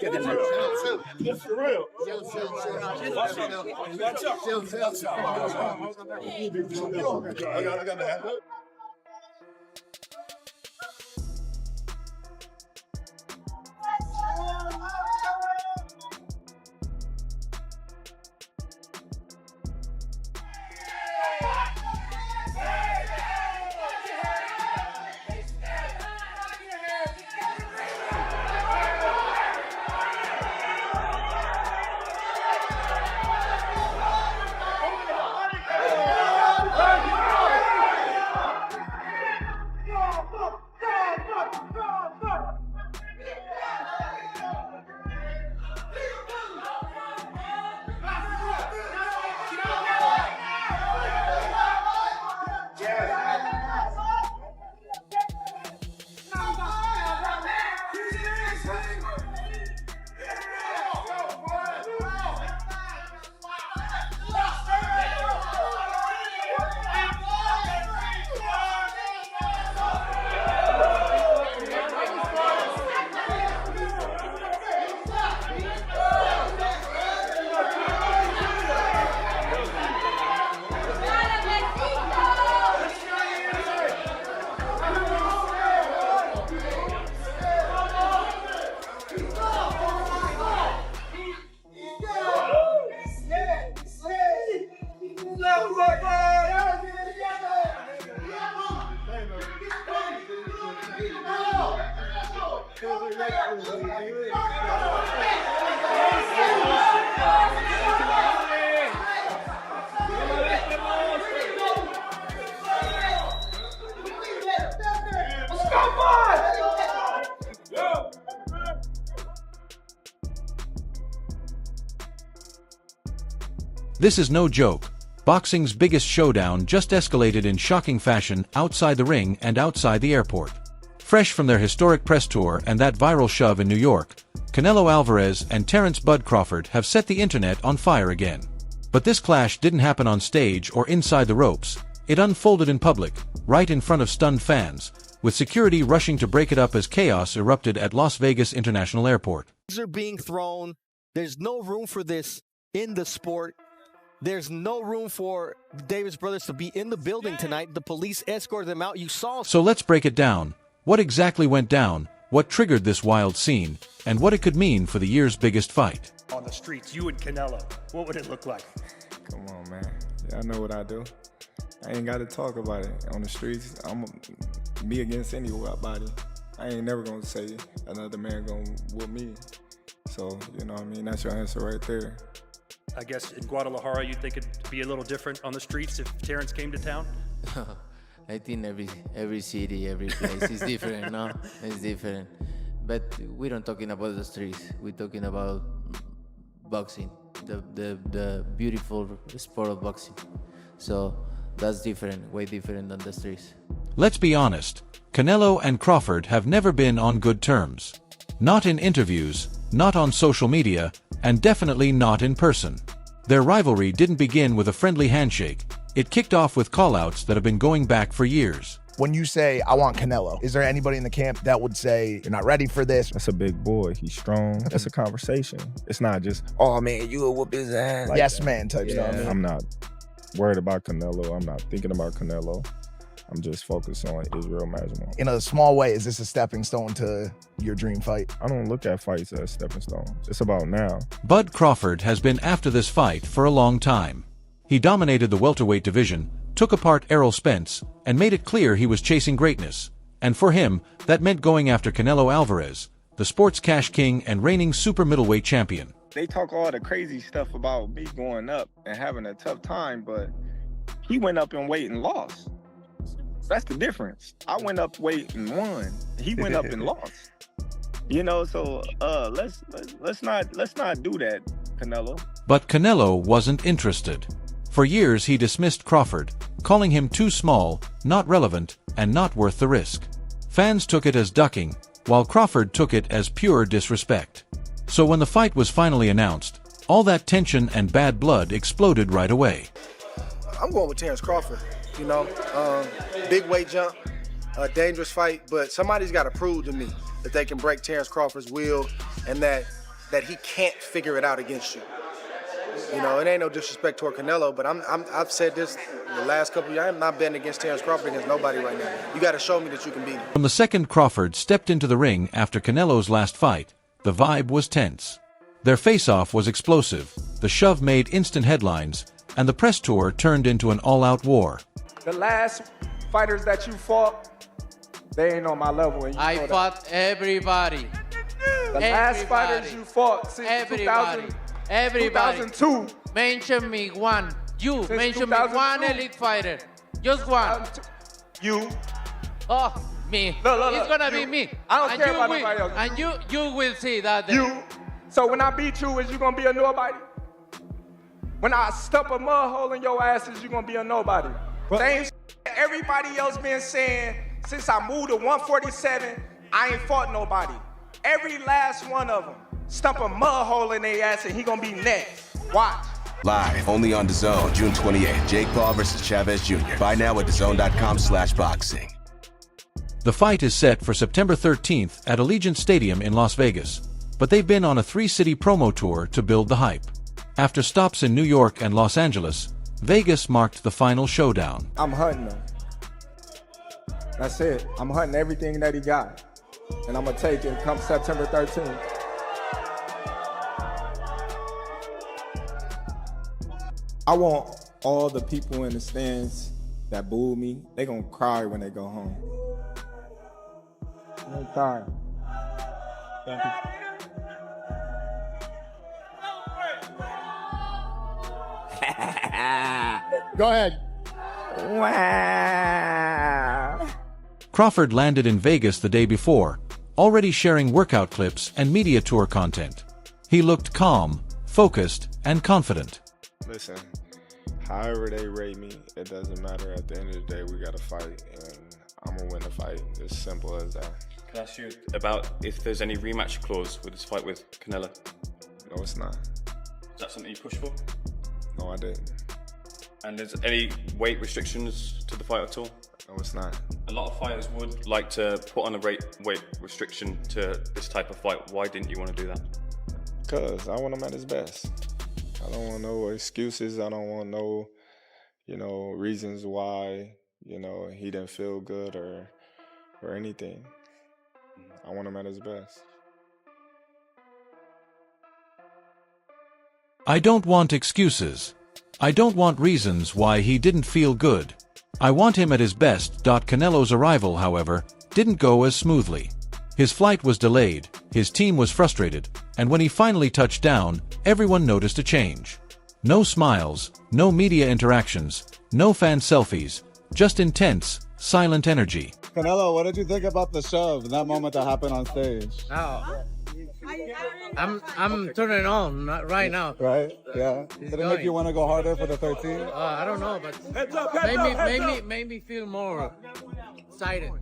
For real. I got that. This is no joke. Boxing's biggest showdown just escalated in shocking fashion outside the ring and outside the airport. Fresh from their historic press tour and that viral shove in New York, Canelo Alvarez and Terence "Bud" Crawford have set the internet on fire again. But this clash didn't happen on stage or inside the ropes. It unfolded in public, right in front of stunned fans, with security rushing to break it up as chaos erupted at Las Vegas International Airport. Are being thrown. There's no room for this in the sport. There's no room for Davis brothers to be in the building tonight. The police escorted them out. You saw. So let's break it down. What exactly went down, what triggered this wild scene, and what it could mean for the year's biggest fight. On the streets, you and Canelo, what would it look like? Come on, man. Y'all know what I do. I ain't got to talk about it. On the streets, I'm me against anybody. I ain't never going to say another man going to whoop me. So, you know what I mean? That's your answer right there. I guess in Guadalajara, you think it'd be a little different on the streets if Terence came to town? I think every city, every place is different, no? It's different. But we don't talking about the streets. We're talking about boxing, the beautiful sport of boxing. So that's different, way different than the streets. Let's be honest. Canelo and Crawford have never been on good terms. Not in interviews, not on social media, and definitely not in person. Their rivalry didn't begin with a friendly handshake. It kicked off with call-outs that have been going back for years. When you say, I want Canelo, is there anybody in the camp that would say, you're not ready for this? That's a big boy. He's strong. That's a conversation. It's not just, oh, man, you will whoop his ass. Like yes, man type stuff. Yeah. I'm not worried about Canelo. I'm not thinking about Canelo. I'm just focused on Israel Masvidal. In a small way, is this a stepping stone to your dream fight? I don't look at fights as stepping stones. It's about now. Bud Crawford has been after this fight for a long time. He dominated the welterweight division, took apart Errol Spence, and made it clear he was chasing greatness. And for him, that meant going after Canelo Alvarez, the sports cash king and reigning super middleweight champion. They talk all the crazy stuff about me going up and having a tough time, but he went up in weight and lost. That's the difference. I went up weight and won. He went up and lost. You know, so let's not do that, Canelo. But Canelo wasn't interested. For years he dismissed Crawford, calling him too small, not relevant, and not worth the risk. Fans took it as ducking, while Crawford took it as pure disrespect. So when the fight was finally announced, all that tension and bad blood exploded right away. I'm going with Terence Crawford. You know, big weight jump, a dangerous fight, but somebody's got to prove to me that they can break Terence Crawford's will and that that he can't figure it out against you. You know, it ain't no disrespect toward Canelo, but I've said this the last couple of years. I'm not betting against Terence Crawford against nobody right now. You got to show me that you can beat him. From the second Crawford stepped into the ring after Canelo's last fight, the vibe was tense. Their face-off was explosive, the shove made instant headlines, and the press tour turned into an all-out war. The last fighters that you fought, they ain't on my level. And you I know fought everybody. the last fighters you fought since 2000, Everybody. 2002. Mention me one. You Since mention me 2002. one elite fighter. Just one. You. Oh, me. Look, It's gonna be you. me. I don't And care you about will. nobody else. And you will see that. day. You. So when I beat you, is you gonna be a nobody? When I stump a mud hole in your ass, is you gonna be a nobody? Same everybody else been saying since I moved to 147, I ain't fought nobody. Every last one of them stump a mud hole in their ass and he gonna be next. Watch. Live, only on DAZN, June 28th. Jake Paul versus Chavez Jr. Buy now at DAZN.com/boxing. The fight is set for September 13th at Allegiant Stadium in Las Vegas, but they've been on a 3-city promo tour to build the hype. After stops in New York and Los Angeles, Vegas marked the final showdown. I'm hunting him. That's it. I'm hunting everything that he got. And I'm gonna take it come September 13th. I want all the people in the stands that booed me, they gonna cry when they go home. No time. Thank you. Go ahead. Wow. Crawford landed in Vegas the day before, already sharing workout clips and media tour content. He looked calm, focused, and confident. Listen, however they rate me, it doesn't matter. At the end of the day, we got to fight, and I'm going to win the fight. It's simple as that. Can I ask you about if there's any rematch clause with this fight with Canelo? No, it's not. Is that something you push for? No, I didn't. And there's any weight restrictions to the fight at all? No, it's not. A lot of fighters would like to put on a weight restriction to this type of fight. Why didn't you want to do that? Because I want him at his best. I don't want no excuses. I don't want no, reasons why, he didn't feel good or anything. I want him at his best. I don't want excuses. I don't want reasons why he didn't feel good. I want him at his best. Canelo's arrival, however, didn't go as smoothly. His flight was delayed, his team was frustrated, and when he finally touched down, everyone noticed a change. No smiles, no media interactions, no fan selfies, just intense, silent energy. Canelo, what did you think about the shove and that moment that happened on stage? Now, I'm turning on right now. Right? Yeah. Did it make you want to go harder for the 13? I don't know, but made me feel more excited.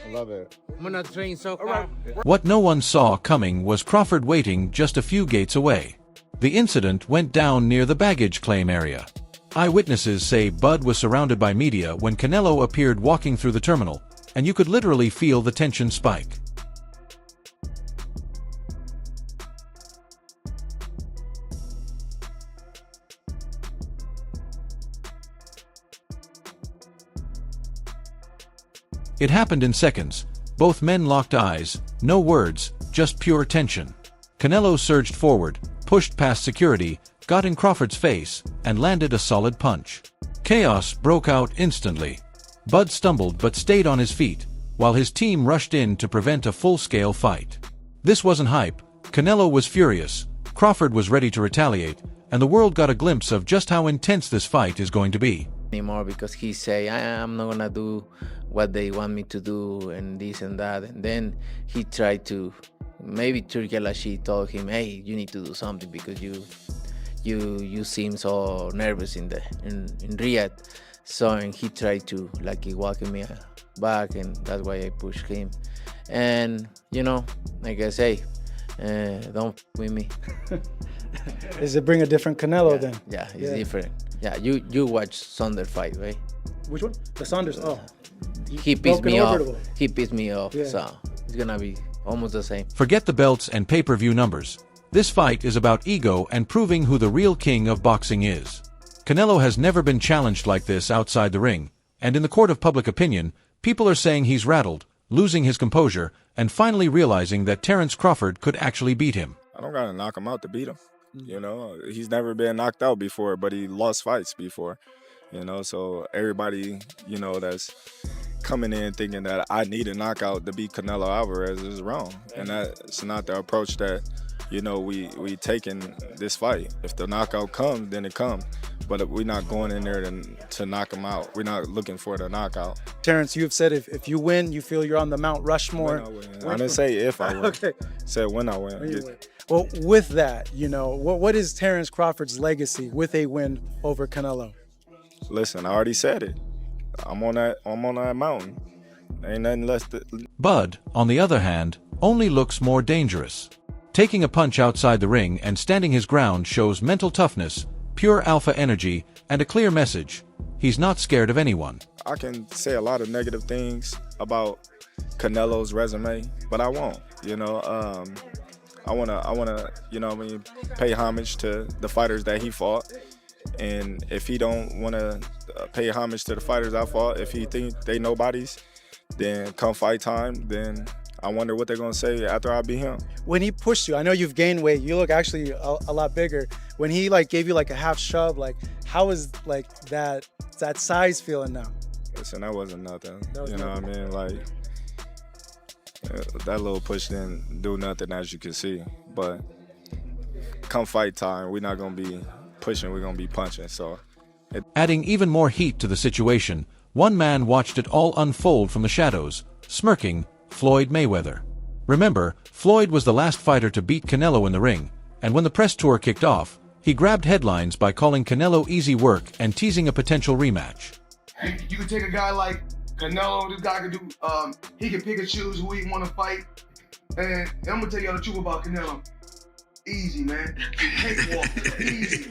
I love it. I'm gonna train so far. What no one saw coming was Crawford waiting just a few gates away. The incident went down near the baggage claim area. Eyewitnesses say Bud was surrounded by media when Canelo appeared walking through the terminal, and you could literally feel the tension spike. It happened in seconds. Both men locked eyes, no words, just pure tension. Canelo surged forward, pushed past security, got in Crawford's face, and landed a solid punch. Chaos broke out instantly. Bud stumbled but stayed on his feet, while his team rushed in to prevent a full-scale fight. This wasn't hype. Canelo was furious, Crawford was ready to retaliate, and the world got a glimpse of just how intense this fight is going to be. Anymore because he say I'm not gonna do what they want me to do and this and that, and then he tried to, maybe Turki Al-Ashi told him, hey, you need to do something because you seem so nervous in Riyadh. So and he tried to he walking me back, and that's why I pushed him. And like I say, don't with me. Is it bring a different Canelo then? Yeah, it's different. Yeah, you watch Saunders fight, right? Which one? The Saunders. Oh, he pissed me off. Orbital. He pissed me off. Yeah. So it's gonna be almost the same. Forget the belts and pay-per-view numbers. This fight is about ego and proving who the real king of boxing is. Canelo has never been challenged like this outside the ring, and in the court of public opinion, people are saying he's rattled, losing his composure, and finally realizing that Terence Crawford could actually beat him. I don't gotta knock him out to beat him. You know, he's never been knocked out before, but he lost fights before. You know, so everybody, you know, that's coming in thinking that I need a knockout to beat Canelo Alvarez is wrong. And that's not the approach that, you know, we taking this fight. If the knockout comes, then it comes. But we're not going in there to knock him out. We're not looking for the knockout. Terence, you've said if you win, you feel you're on the Mount Rushmore. When I win. I didn't say if I win. Okay. Said when I win. When you win. Well, with that, you know, what is Terence Crawford's legacy with a win over Canelo? Listen, I already said it. I'm on that mountain. Ain't nothing less to... Bud, on the other hand, only looks more dangerous. Taking a punch outside the ring and standing his ground shows mental toughness, pure alpha energy, and a clear message. He's not scared of anyone. I can say a lot of negative things about Canelo's resume, but I won't. You know, I wanna, you know, pay homage to the fighters that he fought. And if he don't want to pay homage to the fighters I fought, if he think they nobodies, then come fight time, then I wonder what they're going to say after I beat him. When he pushed you, I know you've gained weight. You look actually a lot bigger. When he like gave you like a half shove, like how is like that size feeling now? Listen, that wasn't nothing. You know what I mean? Like that little push didn't do nothing, as you can see. But come fight time, we're not going to be pushing, we're going to be punching. So, adding even more heat to the situation, one man watched it all unfold from the shadows, smirking, Floyd Mayweather. Remember, Floyd was the last fighter to beat Canelo in the ring, and when the press tour kicked off, he grabbed headlines by calling Canelo easy work and teasing a potential rematch. Hey, you can take a guy like Canelo, this guy can do, he can pick and choose who he want to fight, and I'm going to tell y'all the truth about Canelo. Easy, man. Cakewalk. Easy.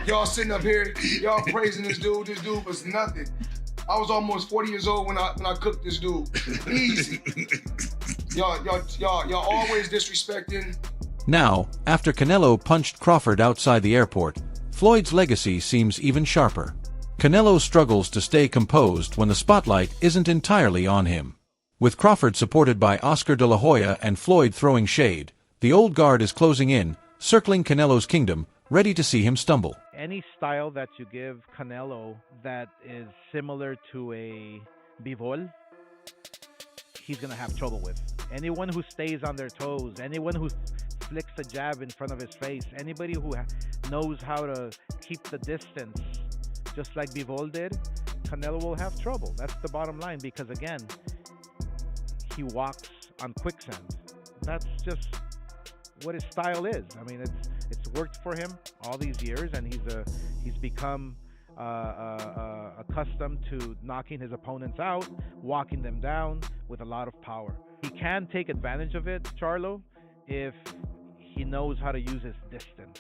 Y'all sitting up here, y'all praising this dude. This dude was nothing. I was almost 40 years old when I cooked this dude. Easy. Y'all always disrespecting. Now, after Canelo punched Crawford outside the airport, Floyd's legacy seems even sharper. Canelo struggles to stay composed when the spotlight isn't entirely on him. With Crawford supported by Oscar de la Hoya and Floyd throwing shade, the old guard is closing in, circling Canelo's kingdom, ready to see him stumble. Any style that you give Canelo that is similar to a Bivol, he's going to have trouble with. Anyone who stays on their toes, anyone who flicks a jab in front of his face, anybody who knows how to keep the distance, just like Bivol did, Canelo will have trouble. That's the bottom line, because again, he walks on quicksand. That's just what his style is. I mean, it's worked for him all these years, and he's become accustomed to knocking his opponents out, walking them down with a lot of power. He can take advantage of it, Charlo, if he knows how to use his distance.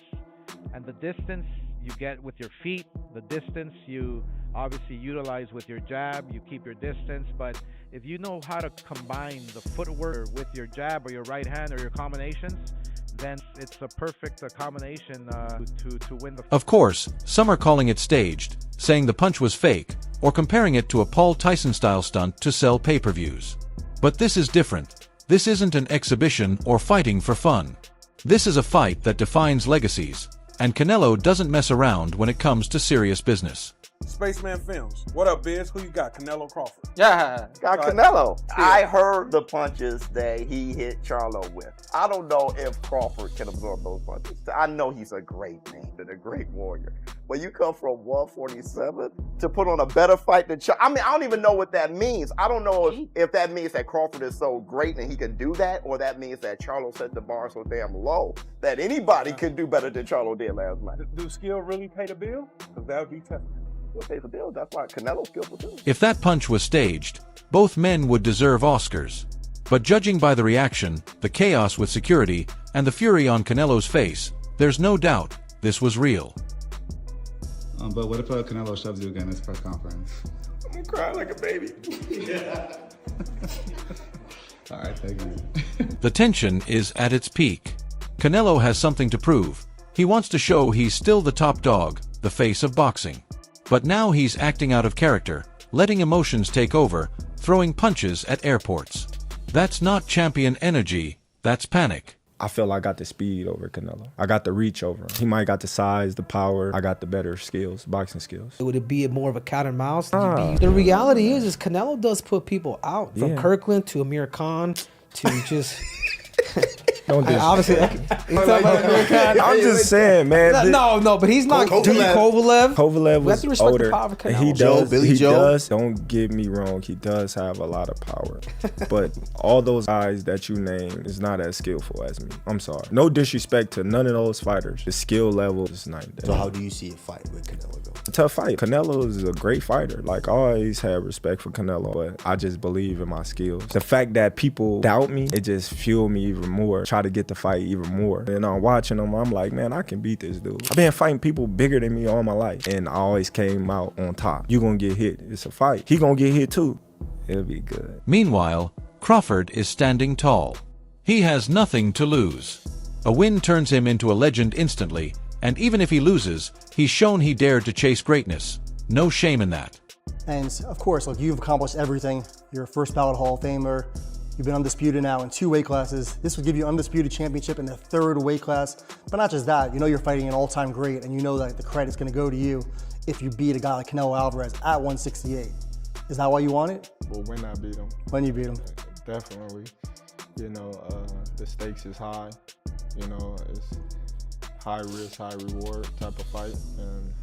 And the distance you get with your feet, the distance you obviously utilize with your jab, you keep your distance, but if you know how to combine the footwork with your jab or your right hand or your combinations, then it's a perfect combination to win the fight. Of course, some are calling it staged, saying the punch was fake, or comparing it to a Paul Tyson-style stunt to sell pay-per-views. But this is different. This isn't an exhibition or fighting for fun. This is a fight that defines legacies, and Canelo doesn't mess around when it comes to serious business. Spaceman Films. What up, Biz? Who you got? Canelo Crawford. Yeah, got Canelo. I heard the punches that he hit Charlo with. I don't know if Crawford can absorb those punches. I know he's a great man and a great warrior. But you come from 147 to put on a better fight than Charlo. I mean, I don't even know what that means. I don't know if that means that Crawford is so great and he can do that, or that means that Charlo set the bar so damn low that anybody could do better than Charlo did last night. Do skill really pay the bill? Because that would be tough. That's why Canelo's skillful too. If that punch was staged, both men would deserve Oscars. But judging by the reaction, the chaos with security, and the fury on Canelo's face, there's no doubt this was real. But what if Canelo shoves you again in his press conference? I'm gonna cry like a baby. Yeah. All right, thank you. The tension is at its peak. Canelo has something to prove. He wants to show he's still the top dog, the face of boxing. But now he's acting out of character, letting emotions take over, throwing punches at airports. That's not champion energy, that's panic. I feel I got the speed over Canelo. I got the reach over him. He might got the size, the power. I got the better skills, boxing skills. Would it be more of a cat and mouse? The reality is Canelo does put people out. From Kirkland to Amir Khan to just... Don't do obviously, I'm just saying, man. No, but he's not. Kovalev. Kovalev was older. He does. Billy Joe. Don't get me wrong. He does have a lot of power, but all those guys that you name is not as skillful as me. I'm sorry. No disrespect to none of those fighters. The skill level is night and day. So how do you see a fight with Canelo go? A tough fight. Canelo is a great fighter. Like, I always had respect for Canelo, but I just believe in my skills. The fact that people doubt me, it just fueled me even more. Try to get the fight even more. And I'm watching them, I'm like, man, I can beat this dude. I've been fighting people bigger than me all my life, and I always came out on top. You gonna get hit. It's a fight. He gonna get hit too. It'll be good. Meanwhile, Crawford is standing tall. He has nothing to lose. A win turns him into a legend instantly, and even if he loses, he's shown he dared to chase greatness. No shame in that. And of course, look, you've accomplished everything. You're a first ballot Hall of Famer. You've been undisputed now in 2 weight classes. This would give you undisputed championship in the 3rd weight class. But not just that, you know you're fighting an all-time great, and you know that the credit's gonna go to you if you beat a guy like Canelo Alvarez at 168. Is that why you want it? Well, when I beat him. When you beat him. Definitely. You know, the stakes is high. You know, it's high risk, high reward type of fight, and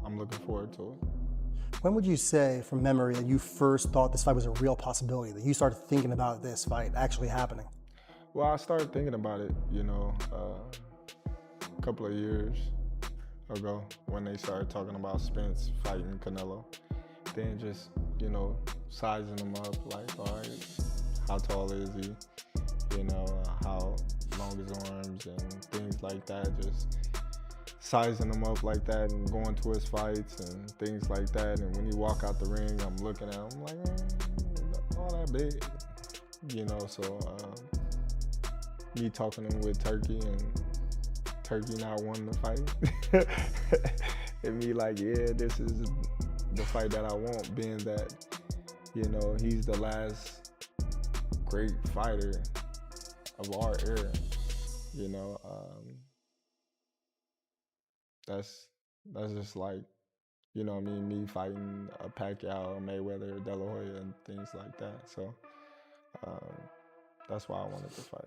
I'm looking forward to it. When would you say, from memory, that you first thought this fight was a real possibility, that you started thinking about this fight actually happening? Well, I started thinking about it, you know, a couple of years ago when they started talking about Spence fighting Canelo. Then just, you know, sizing him up, like, all right, how tall is he? You know, how long his arms and things like that, just sizing him up like that and going to his fights and things like that. And when he walk out the ring, I'm looking at him like, all that big, you know. So me talking to him with Turkey and Turkey not wanting to fight, and me like, yeah, this is the fight that I want, being that, you know, he's the last great fighter of our era, you know. That's just like, you know what I mean, me fighting a Pacquiao, Mayweather, De La Hoya, and things like that. So that's why I wanted to fight.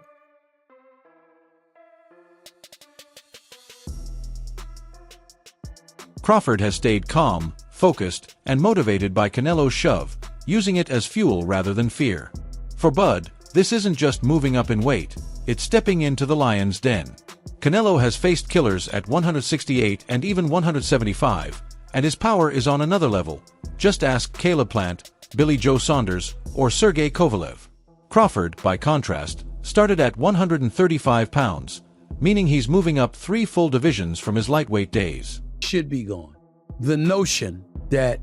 Crawford has stayed calm, focused, and motivated by Canelo's shove, using it as fuel rather than fear. For Bud, this isn't just moving up in weight, it's stepping into the lion's den. Canelo has faced killers at 168 and even 175, and his power is on another level. Just ask Caleb Plant, Billy Joe Saunders, or Sergey Kovalev. Crawford, by contrast, started at 135 pounds, meaning he's moving up 3 full divisions from his lightweight days. Should be gone. The notion that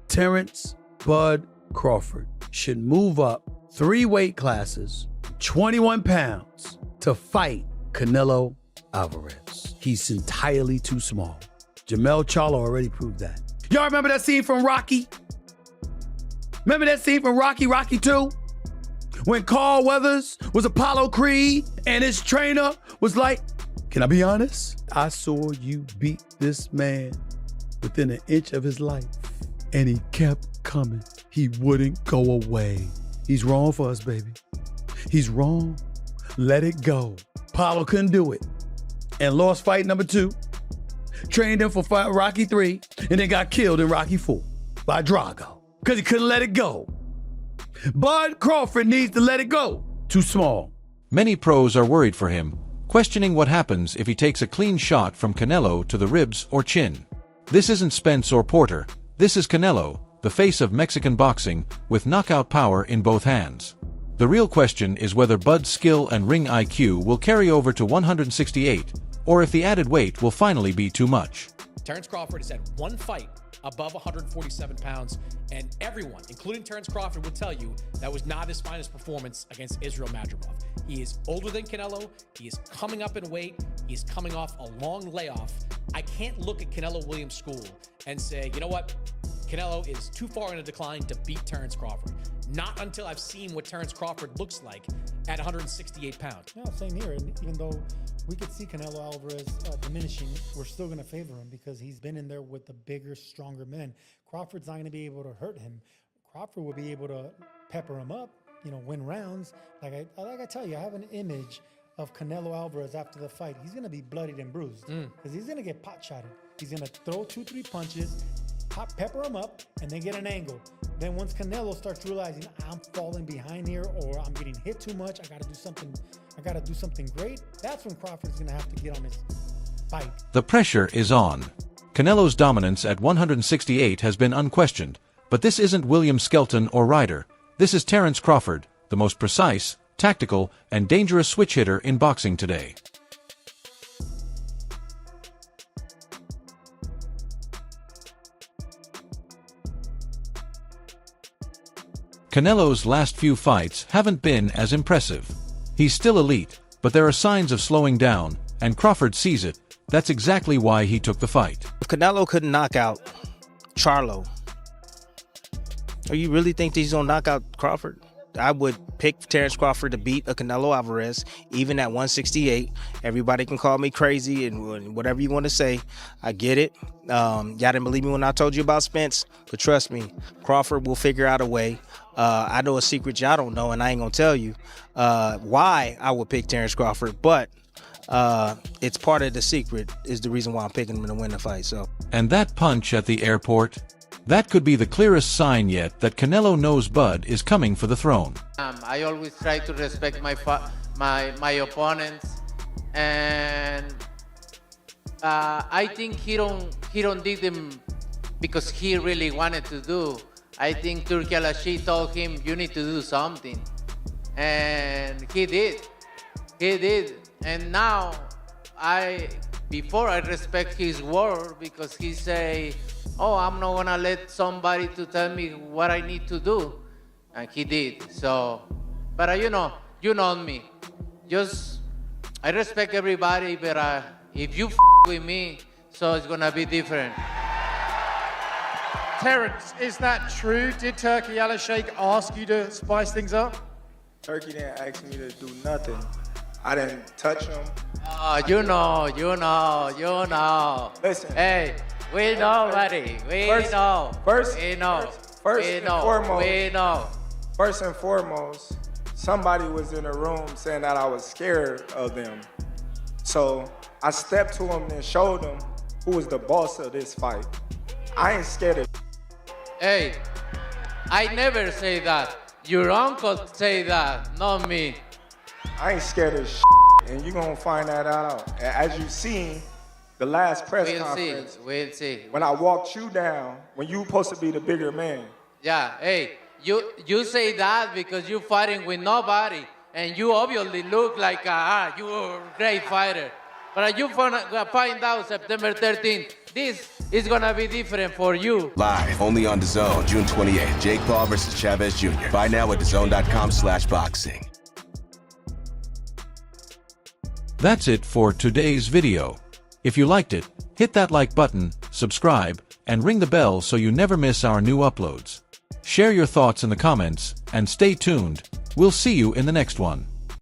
Terence Bud Crawford should move up 3 weight classes, 21 pounds, to fight Canelo Alvarez. He's entirely too small. Jermell Charlo already proved that. Y'all remember that scene from Rocky? Remember that scene from Rocky 2? When Carl Weathers was Apollo Creed and his trainer was like, can I be honest? I saw you beat this man within an inch of his life, and he kept coming. He wouldn't go away. He's wrong for us, baby. He's wrong. Let it go. Apollo couldn't do it and lost fight number 2. Trained him for fight Rocky 3 and then got killed in Rocky 4 by Drago because he couldn't let it go. Bud Crawford needs to let it go. Too small. Many pros are worried for him, questioning what happens if he takes a clean shot from Canelo to the ribs or chin. This isn't Spence or Porter. This is Canelo, the face of Mexican boxing, with knockout power in both hands. The real question is whether Bud's skill and ring IQ will carry over to 168, or if the added weight will finally be too much. Terence Crawford has had 1 fight above 147 pounds. And everyone, including Terence Crawford, would tell you that was not his finest performance against Israel Madrimov. He is older than Canelo. He is coming up in weight. He's coming off a long layoff. I can't look at Canelo Williams' school and say, you know what? Canelo is too far in a decline to beat Terence Crawford. Not until I've seen what Terence Crawford looks like at 168 pounds. No, same here. And even though we could see Canelo Alvarez diminishing, we're still going to favor him because he's been in there with the bigger, stronger men. Crawford's not going to be able to hurt him. Crawford will be able to pepper him up, win rounds. Like I tell you, I have an image of Canelo Alvarez after the fight. He's going to be bloodied and bruised because he's going to get pot-shotted. He's going to throw 2-3 punches, pepper him up, and then get an angle. Then once Canelo starts realizing I'm falling behind here or I'm getting hit too much, I gotta do something great, that's when Crawford's gonna have to get on his bike. The pressure is on. Canelo's dominance at 168 has been unquestioned, but this isn't William Skelton or Ryder. This is Terence Crawford, the most precise, tactical, and dangerous switch hitter in boxing today. Canelo's last few fights haven't been as impressive. He's still elite, but there are signs of slowing down, and Crawford sees it. That's exactly why he took the fight. If Canelo couldn't knock out Charlo, or you really think that he's going to knock out Crawford? I would pick Terence Crawford to beat a Canelo Alvarez, even at 168. Everybody can call me crazy and whatever you want to say. I get it. Y'all didn't believe me when I told you about Spence, but trust me, Crawford will figure out a way. I know a secret y'all don't know, and I ain't going to tell you why I would pick Terence Crawford, but it's part of the secret is the reason why I'm picking him to win the fight. So. And that punch at the airport? That could be the clearest sign yet that Canelo knows Bud is coming for the throne. I always try to respect my opponents, and I think he don't did them because he really wanted to do. I think Turki Al-Ashi told him you need to do something, and he did. And now before I respect his word because he say, oh, I'm not gonna let somebody to tell me what I need to do, and he did. So, but you know me. I respect everybody, but if you with me, so it's gonna be different. Terence, is that true? Did Turki Al-Ashi ask you to spice things up? Turki didn't ask me to do nothing. I didn't touch him. Oh, you know. Listen. Hey, we know, buddy. We know. First and foremost, somebody was in the room saying that I was scared of them. So I stepped to him and showed him who was the boss of this fight. I ain't scared of. Hey, I never say that. Your uncle say that, not me. I ain't scared of and you're gonna find that out. And as you seen, the last press conference. We'll see. When I walked you down, when you supposed to be the bigger man. Yeah, hey, you say that because you're fighting with nobody, and you obviously look like you're a great fighter. But you find out September 13th, this is gonna be different for you. Live, only on DAZN, June 28th. Jake Paul versus Chavez Jr. Buy now at DAZN.com/boxing. That's it for today's video. If you liked it, hit that like button, subscribe, and ring the bell so you never miss our new uploads. Share your thoughts in the comments, and stay tuned. We'll see you in the next one.